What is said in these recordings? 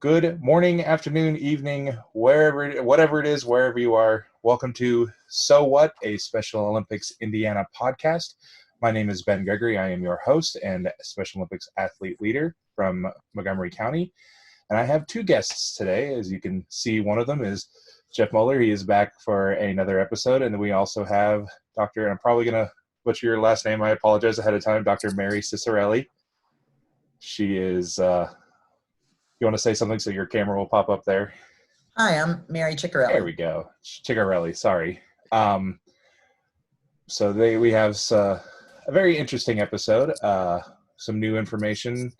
Good morning, afternoon, evening, whatever it is, wherever you are. Welcome to So What, a Special Olympics Indiana podcast. My name is Ben Gregory. I am your host and Special Olympics athlete leader from Montgomery County. And I have two guests today. As you can see, one of them is Jeff Mohler. He is back for another episode. And then we also have Dr. I'm probably going to butcher your last name. I apologize ahead of time. Dr. Mary Ciccarelli. She is... You want to say something so your camera will pop up there? Hi, I'm Mary Ciccarelli. There we go. Ciccarelli, sorry. We have a very interesting episode, some new information.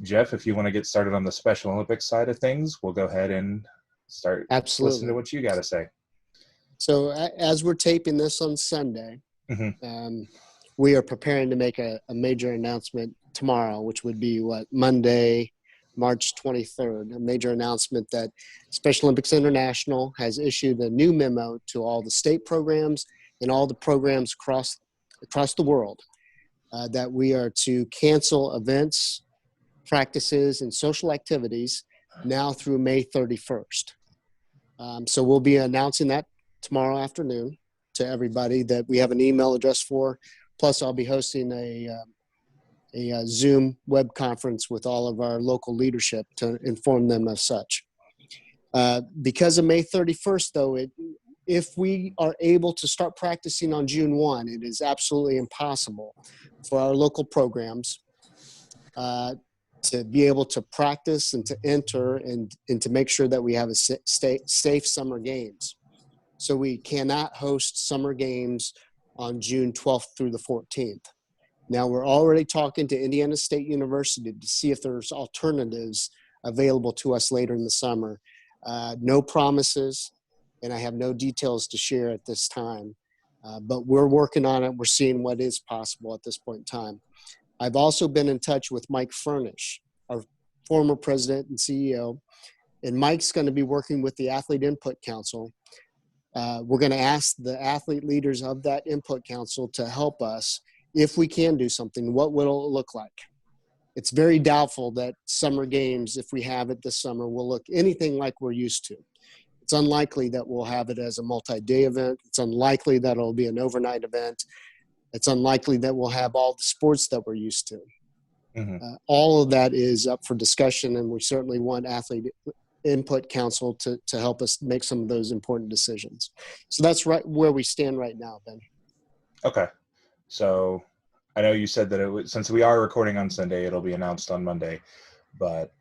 Jeff, if you want to get started on the Special Olympics side of things, we'll go ahead and start listening to what you got to say. So as we're taping this on Sunday, we are preparing to make a major announcement tomorrow, which would be Monday, March 23rd, a major announcement that Special Olympics International has issued a new memo to all the state programs and all the programs across the world that we are to cancel events, practices, and social activities now through May 31st. So we'll be announcing that tomorrow afternoon to everybody that we have an email address for. Plus, I'll be hosting a Zoom web conference with all of our local leadership to inform them of such. Because of May 31st, though, if we are able to start practicing on June 1, it is absolutely impossible for our local programs to be able to practice and to enter and to make sure that we have a safe summer games. So we cannot host summer games on June 12th through the 14th. Now, we're already talking to Indiana State University to see if there's alternatives available to us later in the summer. No promises, and I have no details to share at this time. But we're working on it. We're seeing what is possible at this point in time. I've also been in touch with Mike Furnish, our former president and CEO, and Mike's going to be working with the Athlete Input Council. We're going to ask the athlete leaders of that input council to help us. If we can do something, what will it look like? It's very doubtful that summer games, if we have it this summer, will look anything like we're used to. It's unlikely that we'll have it as a multi-day event. It's unlikely that it'll be an overnight event. It's unlikely that we'll have all the sports that we're used to. All of that is up for discussion, and we certainly want Athlete Input Council to help us make some of those important decisions. So that's right where we stand right now, Ben. Okay. So I know you said that since we are recording on Sunday, it'll be announced on Monday, but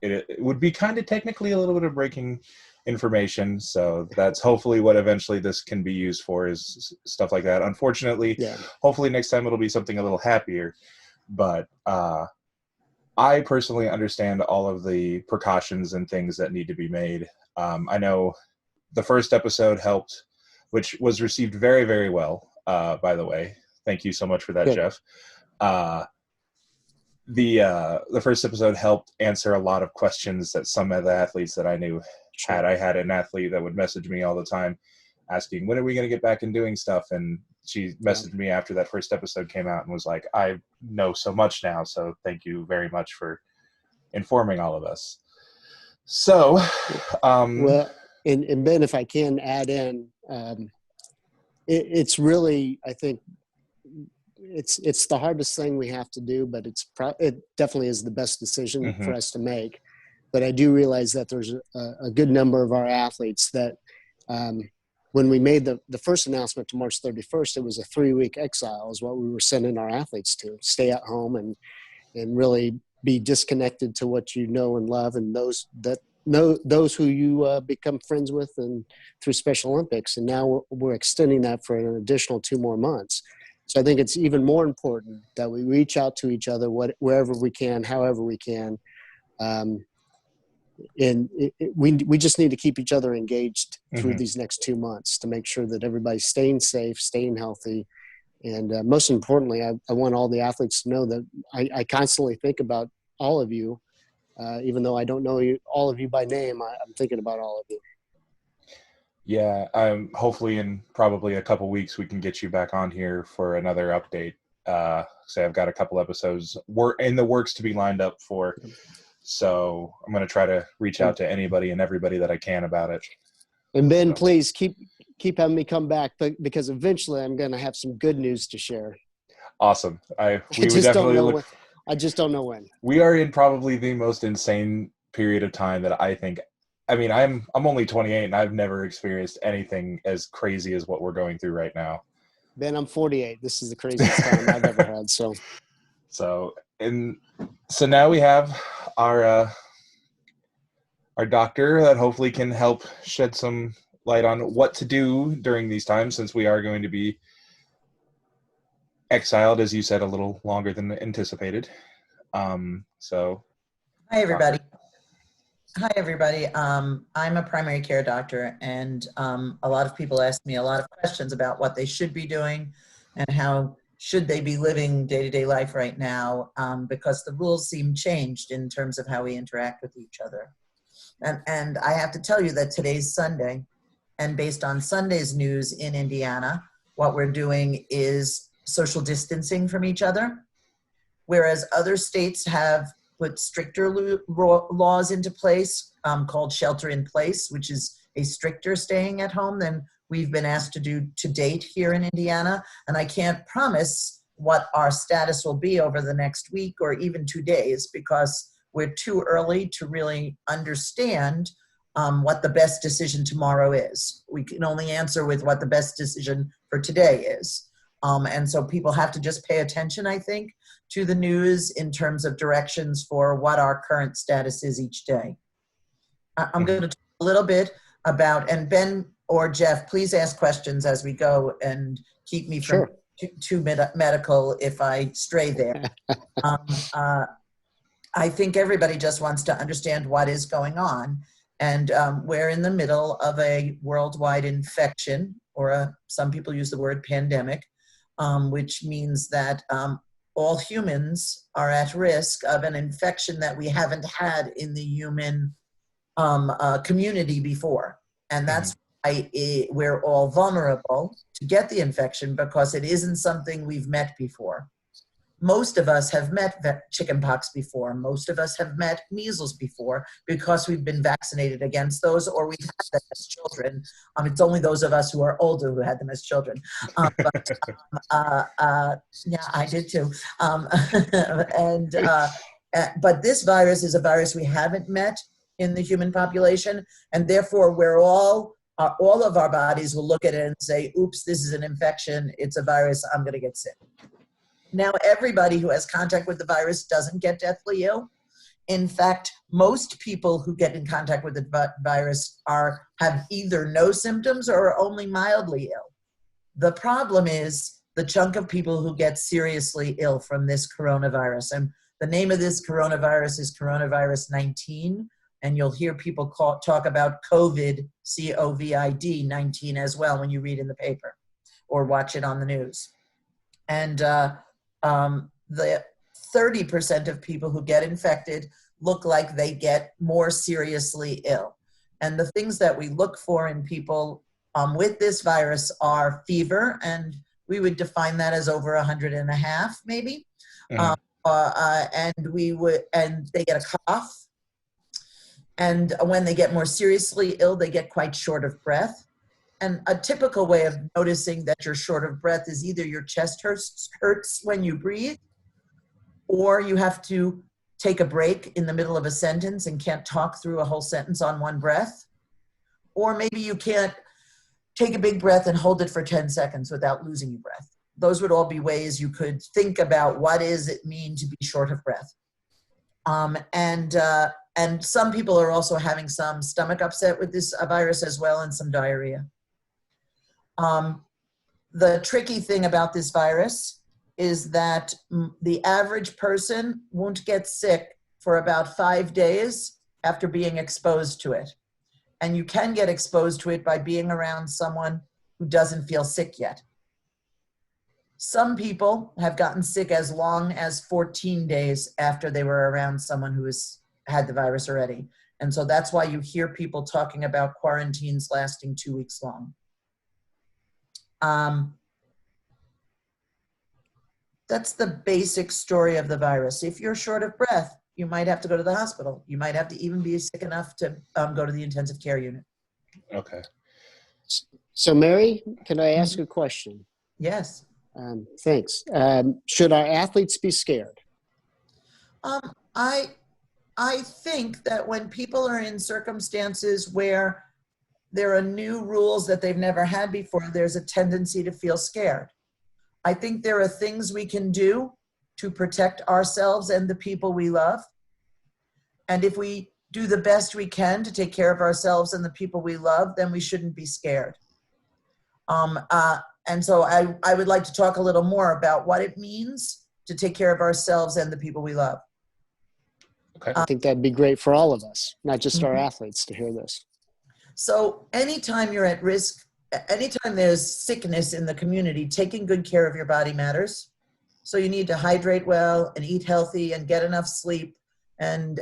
it would be kind of technically a little bit of breaking information. So that's hopefully what eventually this can be used for, is stuff like that. Unfortunately, hopefully next time it'll be something a little happier. But I personally understand all of the precautions and things that need to be made. I know the first episode helped, which was received very, very well. By the way, thank you so much for that, Jeff. The first episode helped answer a lot of questions that some of the athletes that I knew had. I had an athlete that would message me all the time asking, when are we going to get back and doing stuff? And she messaged me after that first episode came out and was like, I know so much now, so thank you very much for informing all of us. So, well, and Ben, if I can add in, it's really, I think it's the hardest thing we have to do, but it definitely is the best decision for us to make. But I do realize that there's a good number of our athletes that when we made the first announcement to March 31st, it was a 3-week exile is what we were sending our athletes to, stay at home and really be disconnected to what you know and love, and those who you become friends with and through Special Olympics. And now we're extending that for an additional 2 more months. So I think it's even more important that we reach out to each other wherever we can, however we can. We just need to keep each other engaged through these next 2 months to make sure that everybody's staying safe, staying healthy. And most importantly, I want all the athletes to know that I constantly think about all of you. Even though I don't know all of you by name, I'm thinking about all of you. Yeah, hopefully in probably a couple weeks we can get you back on here for another update say I've got a couple episodes in the works to be lined up for. So I'm going to try to reach out to anybody and everybody that I can about it. And Ben, please keep having me come back, because eventually I'm going to have some good news to share. Awesome. I just don't know when. We are in probably the most insane period of time that I think. I mean, I'm only 28 and I've never experienced anything as crazy as what we're going through right now. Ben, I'm 48. This is the craziest time I've ever had. So now we have our doctor that hopefully can help shed some light on what to do during these times, since we are going to be exiled, as you said, a little longer than anticipated. So. Hi, everybody. I'm a primary care doctor, and a lot of people ask me a lot of questions about what they should be doing and how should they be living day-to-day life right now, because the rules seem changed in terms of how we interact with each other. And I have to tell you that today's Sunday, and based on Sunday's news in Indiana, what we're doing is social distancing from each other, whereas other states have put stricter laws into place called shelter in place, which is a stricter staying at home than we've been asked to do to date here in Indiana. And I can't promise what our status will be over the next week or even 2 days, because we're too early to really understand what the best decision tomorrow is. We can only answer with what the best decision for today is. And so people have to just pay attention, I think, to the news in terms of directions for what our current status is each day. I'm going to talk a little bit about, and Ben or Jeff, please ask questions as we go and keep me from too medical if I stray there. I think everybody just wants to understand what is going on. And we're in the middle of a worldwide infection, or some people use the word pandemic, which means that all humans are at risk of an infection that we haven't had in the human community before. And that's why we're all vulnerable to get the infection, because it isn't something we've met before. Most of us have met chickenpox before. Most of us have met measles before, because we've been vaccinated against those, or we've had them as children. It's only those of us who are older who had them as children. Yeah, I did too. But this virus is a virus we haven't met in the human population, and therefore we're all of our bodies will look at it and say, oops, this is an infection. It's a virus. I'm going to get sick. Now, everybody who has contact with the virus doesn't get deathly ill. In fact, most people who get in contact with the virus have either no symptoms or are only mildly ill. The problem is the chunk of people who get seriously ill from this coronavirus. And the name of this coronavirus is coronavirus 19. And you'll hear people talk about COVID, COVID, 19 as well when you read in the paper or watch it on the news. And the 30% of people who get infected look like they get more seriously ill. And the things that we look for in people with this virus are fever, and we would define that as over 100.5, maybe. And they get a cough. And when they get more seriously ill, they get quite short of breath. And a typical way of noticing that you're short of breath is either your chest hurts when you breathe, or you have to take a break in the middle of a sentence and can't talk through a whole sentence on one breath. Or maybe you can't take a big breath and hold it for 10 seconds without losing your breath. Those would all be ways you could think about what does it mean to be short of breath. And some people are also having some stomach upset with this virus as well, and some diarrhea. The tricky thing about this virus is that the average person won't get sick for about 5 days after being exposed to it. And you can get exposed to it by being around someone who doesn't feel sick yet. Some people have gotten sick as long as 14 days after they were around someone who has had the virus already. And so that's why you hear people talking about quarantines lasting 2 weeks long. That's the basic story of the virus. If you're short of breath, you might have to go to the hospital. You might have to even be sick enough to go to the intensive care unit. Okay. So, Mary, can I ask a question? Yes. Thanks. Should our athletes be scared? I think that when people are in circumstances where there are new rules that they've never had before, there's a tendency to feel scared. I think there are things we can do to protect ourselves and the people we love. And if we do the best we can to take care of ourselves and the people we love, then we shouldn't be scared. And so I would like to talk a little more about what it means to take care of ourselves and the people we love. Okay. I think that'd be great for all of us, not just our athletes, to hear this. So anytime you're at risk, anytime there's sickness in the community, taking good care of your body matters. So you need to hydrate well and eat healthy and get enough sleep and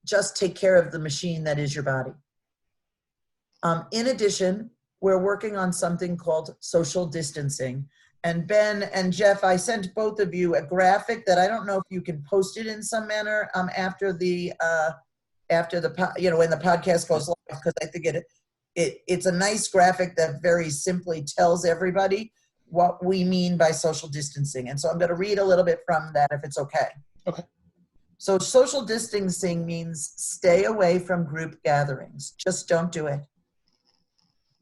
just take care of the machine that is your body. In addition, we're working on something called social distancing. And Ben and Jeff, I sent both of you a graphic that I don't know if you can post it in some manner after the when the podcast goes live, because I think it's a nice graphic that very simply tells everybody what we mean by social distancing. And so I'm going to read a little bit from that if it's okay. Okay. So social distancing means stay away from group gatherings. Just don't do it.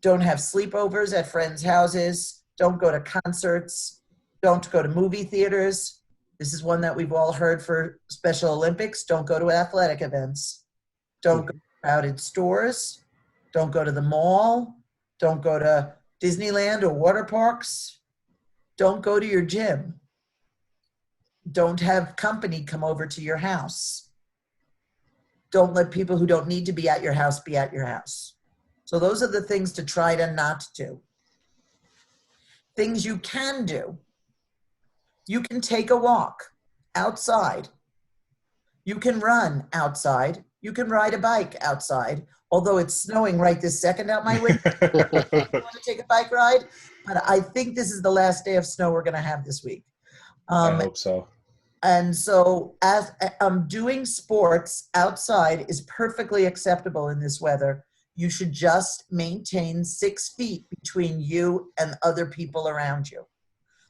Don't have sleepovers at friends' houses. Don't go to concerts. Don't go to movie theaters. This is one that we've all heard for Special Olympics. Don't go to athletic events. Don't go to crowded stores. Don't go to the mall. Don't go to Disneyland or water parks. Don't go to your gym. Don't have company come over to your house. Don't let people who don't need to be at your house be at your house. So those are the things to try to not do. Things you can do. You can take a walk outside. You can run outside. You can ride a bike outside, although it's snowing right this second out my window. I want to take a bike ride, but I think this is the last day of snow we're going to have this week. I hope so. And so as doing sports outside is perfectly acceptable in this weather. You should just maintain 6 feet between you and other people around you.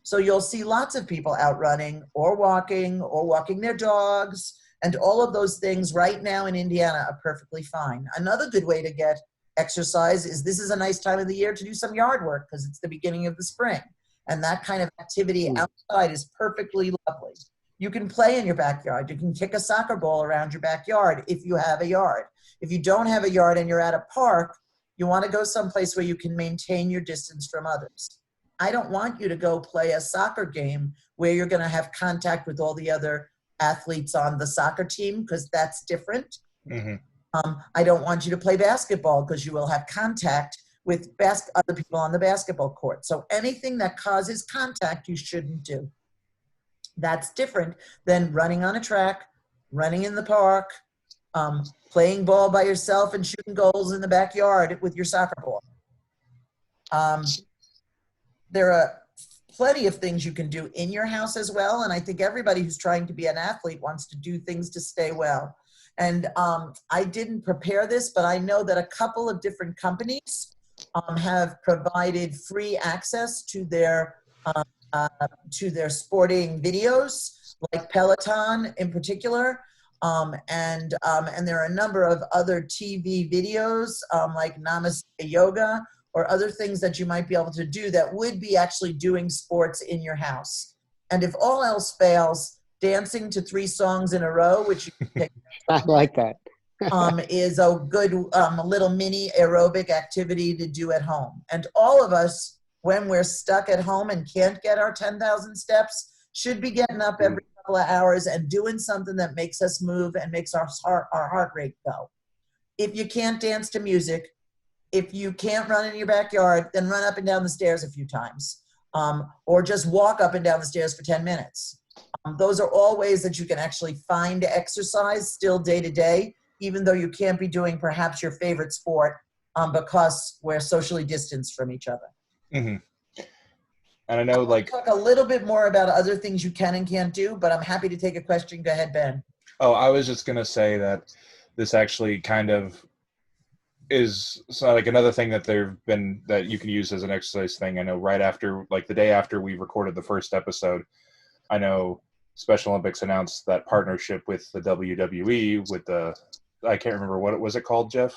So you'll see lots of people out running or walking their dogs, and all of those things right now in Indiana are perfectly fine. Another good way to get exercise is this is a nice time of the year to do some yard work because it's the beginning of the spring. And that kind of activity outside is perfectly lovely. You can play in your backyard. You can kick a soccer ball around your backyard if you have a yard. If you don't have a yard and you're at a park, you want to go someplace where you can maintain your distance from others. I don't want you to go play a soccer game where you're going to have contact with all the other athletes on the soccer team because that's different. Mm-hmm. I don't want you to play basketball because you will have contact with other people on the basketball court. So anything that causes contact, you shouldn't do. That's different than running on a track, running in the park, playing ball by yourself and shooting goals in the backyard with your soccer ball. There are plenty of things you can do in your house as well. And I think everybody who's trying to be an athlete wants to do things to stay well. And I didn't prepare this, but I know that a couple of different companies have provided free access to their sporting videos, like Peloton in particular. And there are a number of other TV videos like Namaste Yoga or other things that you might be able to do that would be actually doing sports in your house. And if all else fails, dancing to 3 songs in a row, which you can pick, I like that. is a good little mini aerobic activity to do at home. And all of us, when we're stuck at home and can't get our 10,000 steps, should be getting up every couple of hours and doing something that makes us move and makes our heart rate go. If you can't dance to music, if you can't run in your backyard, then run up and down the stairs a few times, or just walk up and down the stairs for 10 minutes. Those are all ways that you can actually find exercise still day to day, even though you can't be doing perhaps your favorite sport because we're socially distanced from each other. Mm-hmm. And I know, like, talk a little bit more about other things you can and can't do, but I'm happy to take a question. Go ahead, Ben. oh, I was just going to say that this actually kind of is like another thing that that you can use as an exercise thing. I know right after, like the day after we recorded the first episode, I know Special Olympics announced that partnership with the WWE with I can't remember what it was called, Jeff?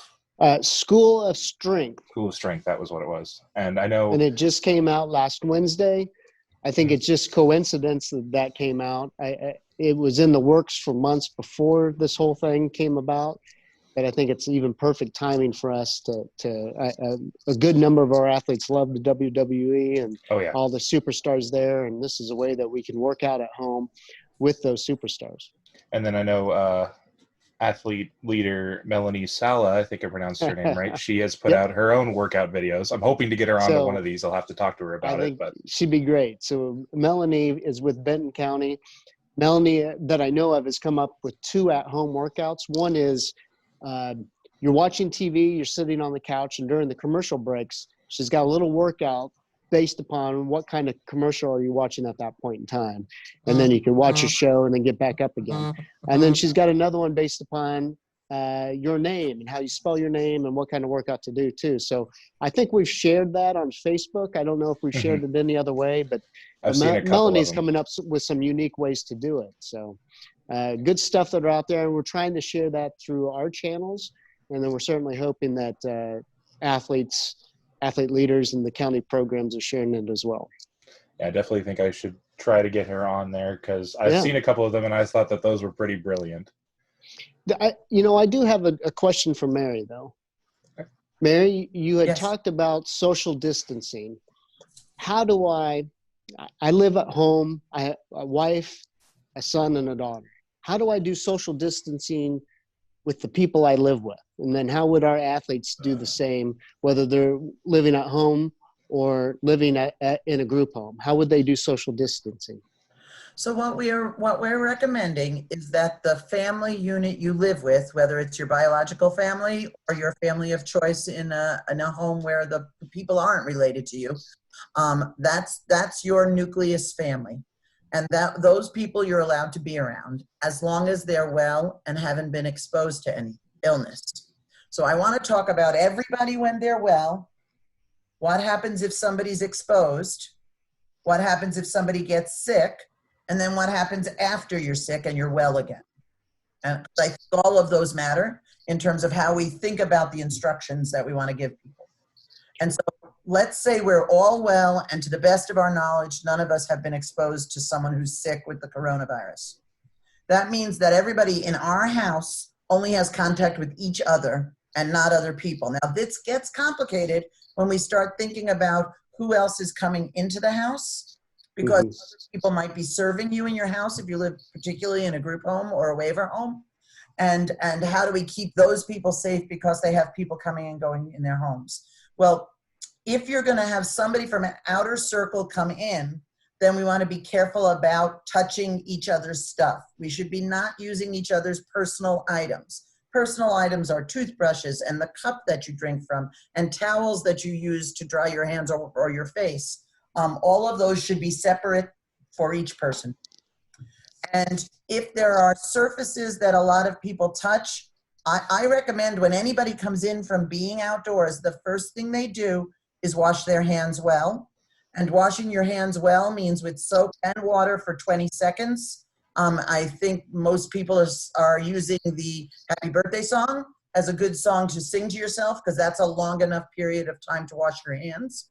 School of Strength. School of Strength, that was what it was. And I know. And it just came out last Wednesday. I think it's just coincidence that came out. It was in the works for months before this whole thing came about. But I think it's even perfect timing for us a good number of our athletes love the WWE and all the superstars there. And this is a way that we can work out at home with those superstars. And then I know athlete leader Melanie Sala, I think I pronounced her name right. She has put out her own workout videos. I'm hoping to get her onto one of these. I'll have to talk to her about it. But she'd be great. So Melanie is with Benton County. Melanie, that I know of, has come up with 2 at-home workouts. One is you're watching TV, you're sitting on the couch, and during the commercial breaks, she's got a little workout based upon what kind of commercial are you watching at that point in time. And then you can watch a show and then get back up again. And then she's got another one based upon your name and how you spell your name and what kind of workout to do too. So I think we've shared that on Facebook. I don't know if we've shared it any other way, but Melanie's coming up with some unique ways to do it. So good stuff that are out there, and we're trying to share that through our channels. And then we're certainly hoping that athlete leaders in the county programs are sharing it as well. Yeah, I definitely think I should try to get her on there because I've seen a couple of them and I thought that those were pretty brilliant. I do have a question for Mary, though. Okay. Mary, you had talked about social distancing. How do I live at home, I have a wife, a son, and a daughter. How do I do social distancing with the people I live with? And then how would our athletes do the same, whether they're living at home or living in a group home? How would they do social distancing? So what we're recommending is that the family unit you live with, whether it's your biological family or your family of choice in a home where the people aren't related to you, that's your nucleus family. And those people you're allowed to be around as long as they're well and haven't been exposed to any illness. So I want to talk about everybody when they're well. What happens if somebody's exposed? What happens if somebody gets sick? And then what happens after you're sick and you're well again? And I think all of those matter in terms of how we think about the instructions that we want to give people. And so let's say we're all well, and to the best of our knowledge, none of us have been exposed to someone who's sick with the coronavirus. That means that everybody in our house only has contact with each other and not other people. Now, this gets complicated when we start thinking about who else is coming into the house, because other people might be serving you in your house if you live particularly in a group home or a waiver home. And how do we keep those people safe because they have people coming and going in their homes? Well, if you're going to have somebody from an outer circle come in, then we want to be careful about touching each other's stuff. We should be not using each other's personal items. Personal items are toothbrushes and the cup that you drink from and towels that you use to dry your hands or your face. All of those should be separate for each person. And if there are surfaces that a lot of people touch, I recommend when anybody comes in from being outdoors, the first thing they do is wash their hands well. And washing your hands well means with soap and water for 20 seconds. I think most people are using the Happy Birthday song as a good song to sing to yourself because that's a long enough period of time to wash your hands.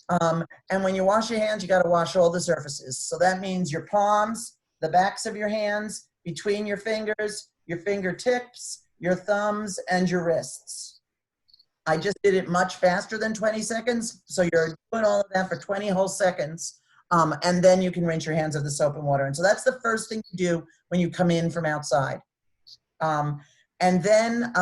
And when you wash your hands, you got to wash all the surfaces. So that means your palms, the backs of your hands, between your fingers, your fingertips, your thumbs, and your wrists. I just did it much faster than 20 seconds. So you're doing all of that for 20 whole seconds. And then you can rinse your hands with the soap and water. And so that's the first thing you do when you come in from outside. And then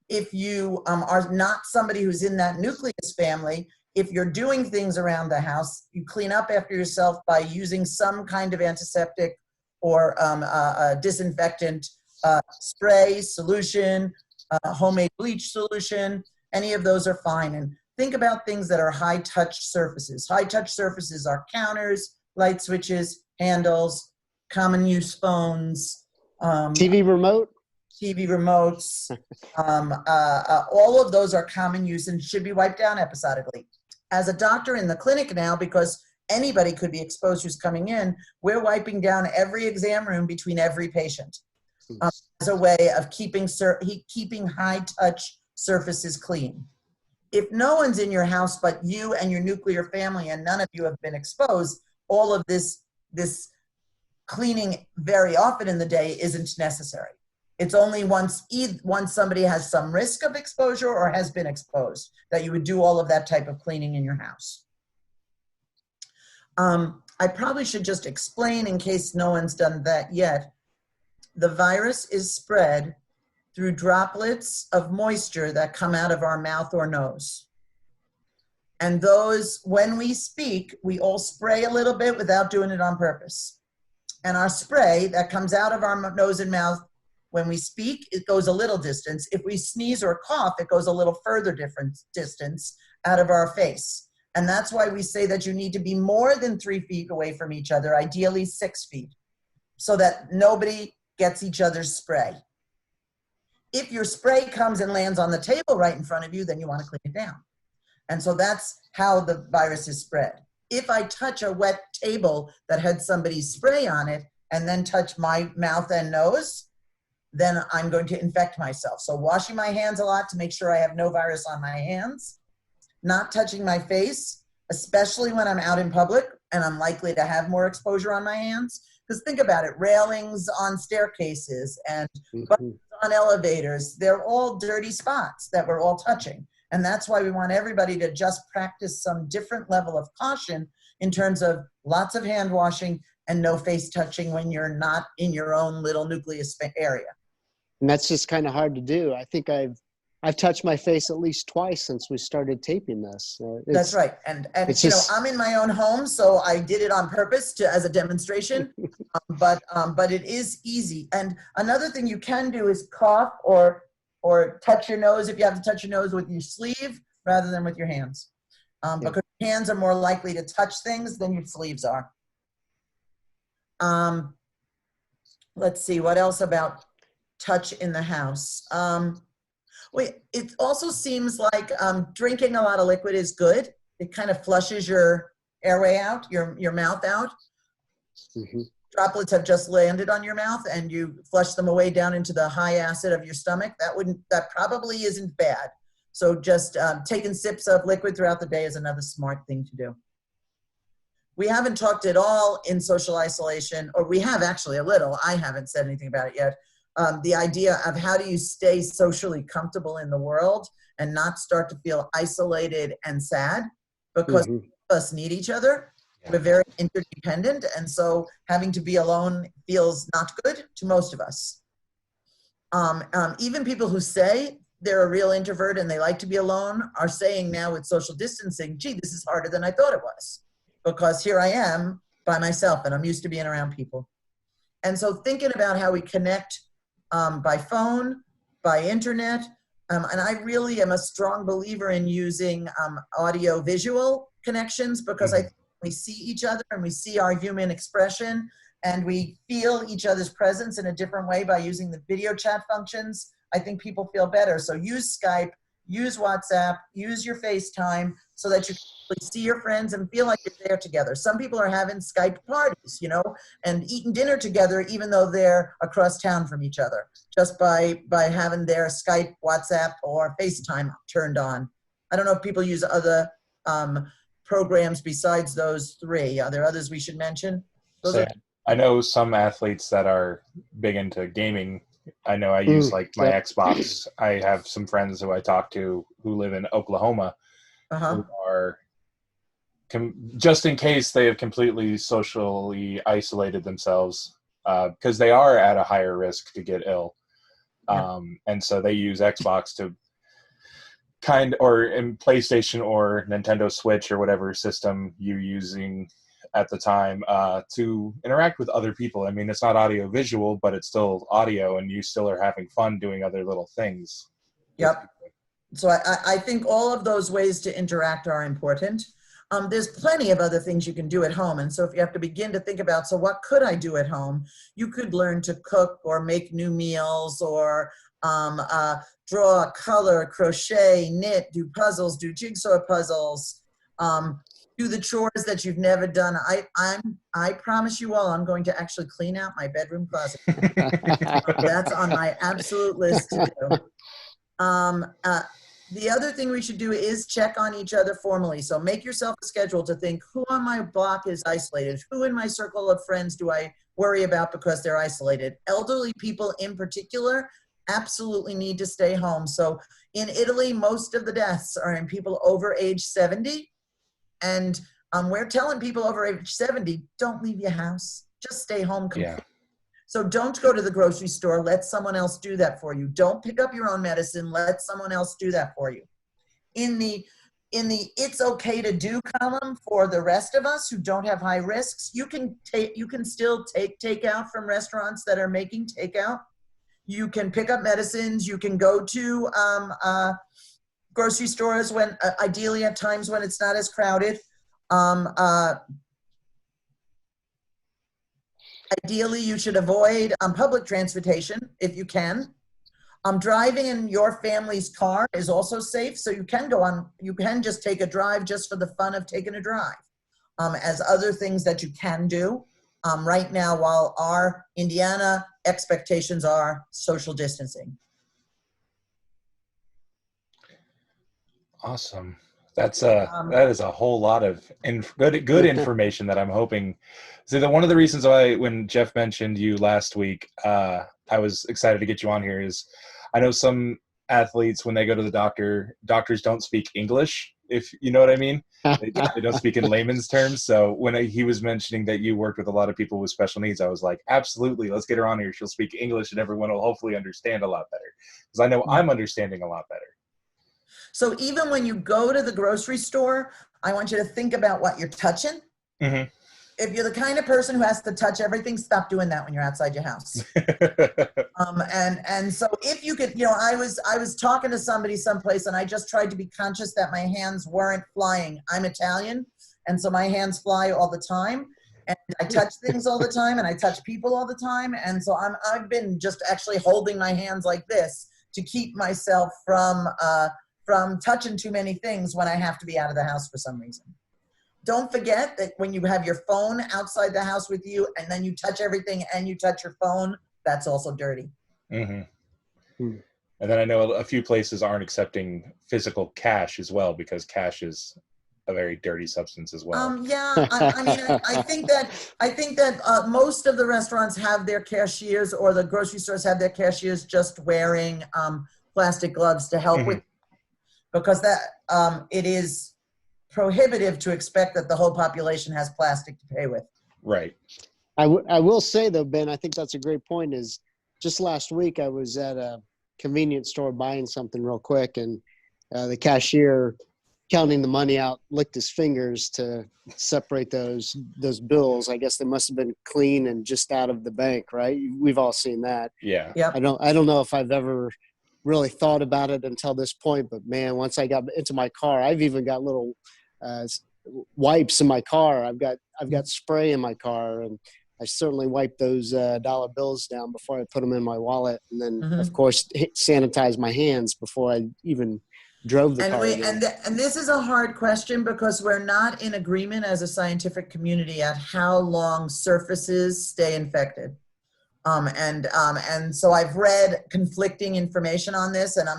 if you are not somebody who's in that nucleus family, if you're doing things around the house, you clean up after yourself by using some kind of antiseptic or a disinfectant spray, solution, homemade bleach solution. Any of those are fine. And think about things that are high touch surfaces. High touch surfaces are counters, light switches, handles, common use phones, TV remote. TV remotes. All of those are common use and should be wiped down episodically. As a doctor in the clinic now, because anybody could be exposed who's coming in, we're wiping down every exam room between every patient as a way of keeping high touch surfaces clean. If no one's in your house but you and your nuclear family and none of you have been exposed, all of this cleaning very often in the day isn't necessary. It's only once somebody has some risk of exposure or has been exposed that you would do all of that type of cleaning in your house. I probably should just explain, in case no one's done that yet, the virus is spread through droplets of moisture that come out of our mouth or nose. And those, when we speak, we all spray a little bit without doing it on purpose. And our spray that comes out of our nose and mouth, when we speak, it goes a little distance. If we sneeze or cough, it goes a little further distance out of our face. And that's why we say that you need to be more than 3 feet away from each other, ideally 6 feet, so that nobody gets each other's spray. If your spray comes and lands on the table right in front of you, then you want to clean it down. And so that's how the virus is spread. If I touch a wet table that had somebody's spray on it and then touch my mouth and nose, then I'm going to infect myself. So washing my hands a lot to make sure I have no virus on my hands, not touching my face, especially when I'm out in public and I'm likely to have more exposure on my hands. Because think about it, railings on staircases and buttons on elevators, they're all dirty spots that we're all touching. And that's why we want everybody to just practice some different level of caution in terms of lots of hand washing and no face touching when you're not in your own little nucleus area. And that's just kind of hard to do. I think I've touched my face at least twice since we started taping this. That's right. And you know, I'm in my own home, so I did it on purpose as a demonstration, but it is easy. And another thing you can do is cough or touch your nose if you have to touch your nose with your sleeve rather than with your hands. Because your hands are more likely to touch things than your sleeves are. Let's see, what else about touch in the house? It also seems like drinking a lot of liquid is good. It kind of flushes your airway out, your mouth out. Mm-hmm. Droplets have just landed on your mouth and you flush them away down into the high acid of your stomach. That probably isn't bad. So just taking sips of liquid throughout the day is another smart thing to do. We haven't talked at all in social isolation, or we have actually a little. I haven't said anything about it yet. The idea of how do you stay socially comfortable in the world and not start to feel isolated and sad, because all of us need each other. We're very interdependent, and so having to be alone feels not good to most of us. Even people who say they're a real introvert and they like to be alone are saying now with social distancing, gee, this is harder than I thought it was, because here I am by myself and I'm used to being around people. And so thinking about how we connect by phone, by internet, and I really am a strong believer in using audio-visual connections, because I think we see each other and we see our human expression and we feel each other's presence in a different way by using the video chat functions. I think people feel better. So use Skype, use WhatsApp, use your FaceTime so that you can see your friends and feel like you're there together. Some people are having Skype parties, you know, and eating dinner together even though they're across town from each other, just by having their Skype, WhatsApp, or FaceTime turned on. I don't know if people use other programs besides those three. Are there others we should mention? I know some athletes that are big into gaming. I know I use like my Xbox. I have some friends who I talk to who live in Oklahoma who are, just in case they have completely socially isolated themselves, because they are at a higher risk to get ill. And so they use Xbox to or in PlayStation or Nintendo Switch or whatever system you're using at the time to interact with other people. I mean, it's not audio visual, but it's still audio and you still are having fun doing other little things. Yep. So I think all of those ways to interact are important. There's plenty of other things you can do at home. And so if you have to begin to think about, so what could I do at home? You could learn to cook or make new meals, or draw, color, crochet, knit, do puzzles, do jigsaw puzzles, do the chores that you've never done. I promise you all, I'm going to actually clean out my bedroom closet. That's on my absolute list to do. The other thing we should do is check on each other formally. So make yourself a schedule to think, who on my block is isolated? Who in my circle of friends do I worry about because they're isolated? Elderly people in particular absolutely need to stay home. So in Italy, most of the deaths are in people over age 70. And we're telling people over age 70, don't leave your house. Just stay home. Yeah. So don't go to the grocery store. Let someone else do that for you. Don't pick up your own medicine. Let someone else do that for you. In the it's okay to do column for the rest of us who don't have high risks, you can still take takeout from restaurants that are making takeout. You can pick up medicines. You can go to grocery stores when ideally at times when it's not as crowded. Ideally, you should avoid public transportation if you can. Driving in your family's car is also safe, so you can just take a drive just for the fun of taking a drive. As other things that you can do. Right now, while our Indiana expectations are social distancing. Awesome. That is a whole lot of good information that I'm hoping. So that one of the reasons why when Jeff mentioned you last week, I was excited to get you on here is I know some athletes when they go to the doctors don't speak English, if you know what I mean. They don't speak in layman's terms. So when he was mentioning that you worked with a lot of people with special needs, I was like, absolutely, let's get her on here. She'll speak English and everyone will hopefully understand a lot better. Because I know I'm understanding a lot better. So even when you go to the grocery store, I want you to think about what you're touching. Mm-hmm. If you're the kind of person who has to touch everything, stop doing that when you're outside your house. And so if you could, I was talking to somebody someplace and I just tried to be conscious that my hands weren't flying. I'm Italian, and so my hands fly all the time. And I touch things all the time, and I touch people all the time. And so I've been just actually holding my hands like this to keep myself from touching too many things when I have to be out of the house for some reason. Don't forget that when you have your phone outside the house with you and then you touch everything and you touch your phone, that's also dirty. Mm-hmm. And then I know a few places aren't accepting physical cash as well because cash is a very dirty substance as well. I think that most of the restaurants have their cashiers, or the grocery stores have their cashiers just wearing plastic gloves to help with, because that it is prohibitive to expect that the whole population has plastic to pay with. Right. I will say though, Ben, I think that's a great point. Is just last week I was at a convenience store buying something real quick, and the cashier, counting the money out, licked his fingers to separate those bills. I guess they must have been clean and just out of the bank, right? We've all seen that. Yeah. Yep. I don't know if I've ever really thought about it until this point, but man, once I got into my car, I've even got little wipes in my car. I've got spray in my car, and I certainly wipe those dollar bills down before I put them in my wallet, and then of course sanitize my hands before I even drove the car. And this is a hard question because we're not in agreement as a scientific community at how long surfaces stay infected. And so I've read conflicting information on this, and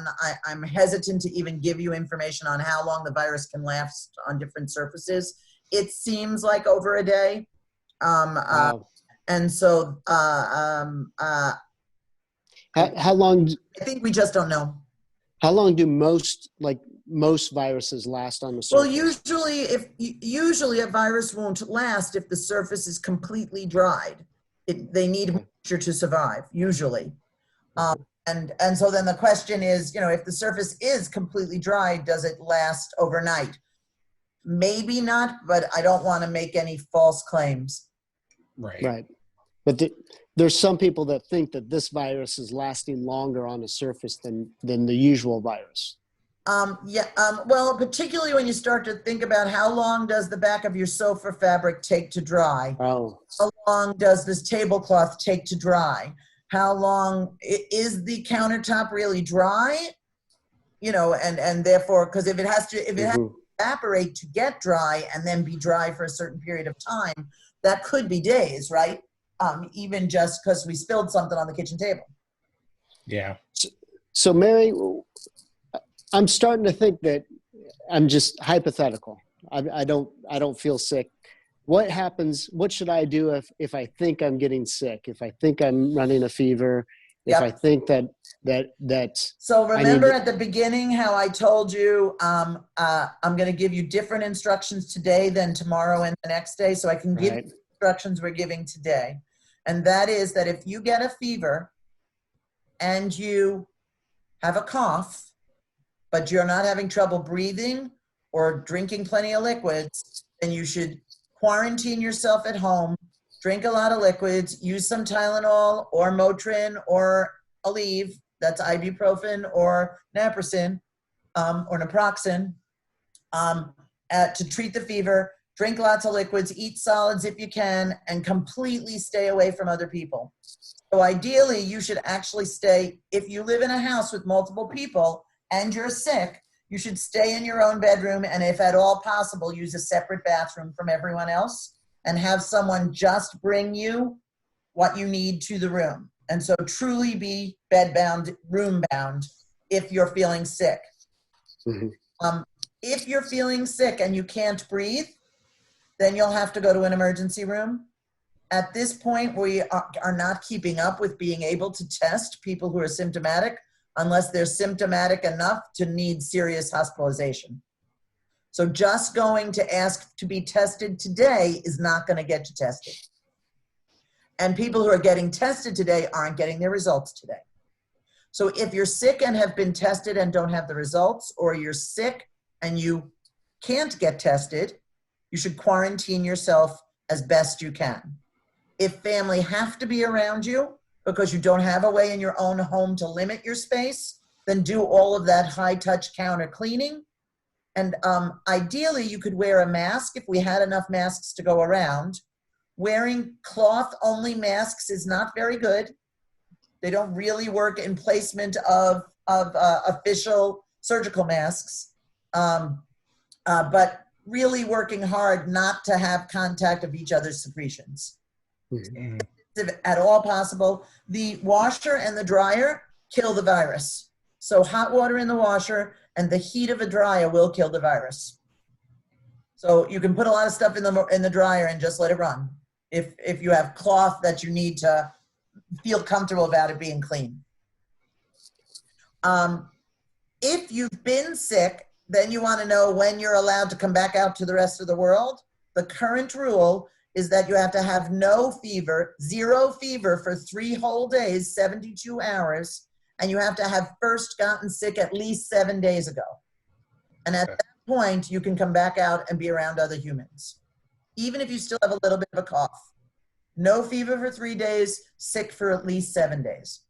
I'm hesitant to even give you information on how long the virus can last on different surfaces. It seems like over a day. Wow. And so how long? I think we just don't know. How long do most viruses last on the surface? Well, usually a virus won't last if the surface is completely dried. They need moisture to survive, usually. And so then the question is, if the surface is completely dry, does it last overnight? Maybe not, but I don't want to make any false claims. Right. But there's some people that think that this virus is lasting longer on the surface than the usual virus. Well, particularly when you start to think about how long does the back of your sofa fabric take to dry? Oh, How long does this tablecloth take to dry? How long is the countertop really dry? You know, and therefore, because if it has to evaporate to get dry and then be dry for a certain period of time, that could be days, right? Even just because we spilled something on the kitchen table. Yeah. so Mary, I'm starting to think that I'm just hypothetical. I don't feel sick. What happens? What should I do if I think I'm getting sick? If I think I'm running a fever? If I think that. So remember at the beginning how I told you I'm going to give you different instructions today than tomorrow and the next day, so I can give you the instructions we're giving today. And that is that if you get a fever and you have a cough, but you're not having trouble breathing or drinking plenty of liquids, then you should quarantine yourself at home, drink a lot of liquids, use some Tylenol or Motrin or Aleve, that's ibuprofen or naproxen, to treat the fever. Drink lots of liquids, eat solids if you can, and completely stay away from other people. So ideally, you should actually stay, if you live in a house with multiple people and you're sick, you should stay in your own bedroom, and if at all possible, use a separate bathroom from everyone else and have someone just bring you what you need to the room. And so truly be bedbound, room-bound if you're feeling sick. If you're feeling sick and you can't breathe, then you'll have to go to an emergency room. At this point, we are not keeping up with being able to test people who are symptomatic unless they're symptomatic enough to need serious hospitalization. So just going to ask to be tested today is not going to get you tested. And people who are getting tested today aren't getting their results today. So if you're sick and have been tested and don't have the results, or you're sick and you can't get tested, you should quarantine yourself as best you can. If family have to be around you because you don't have a way in your own home to limit your space, then do all of that high-touch counter cleaning. And ideally, you could wear a mask if we had enough masks to go around. Wearing cloth-only masks is not very good. They don't really work in placement of official surgical masks, but really working hard not to have contact of each other's secretions. If at all possible, the washer and the dryer kill the virus. So hot water in the washer and the heat of a dryer will kill the virus. So you can put a lot of stuff in the dryer and just let it run. If you have cloth that you need to feel comfortable about it being clean. If you've been sick, then you want to know when you're allowed to come back out to the rest of the world. The current rule is that you have to have no fever, 0 fever for 3 whole days, 72 hours, and you have to have first gotten sick at least 7 days ago. And at that point, you can come back out and be around other humans, even if you still have a little bit of a cough. No fever for 3 days, sick for at least 7 days.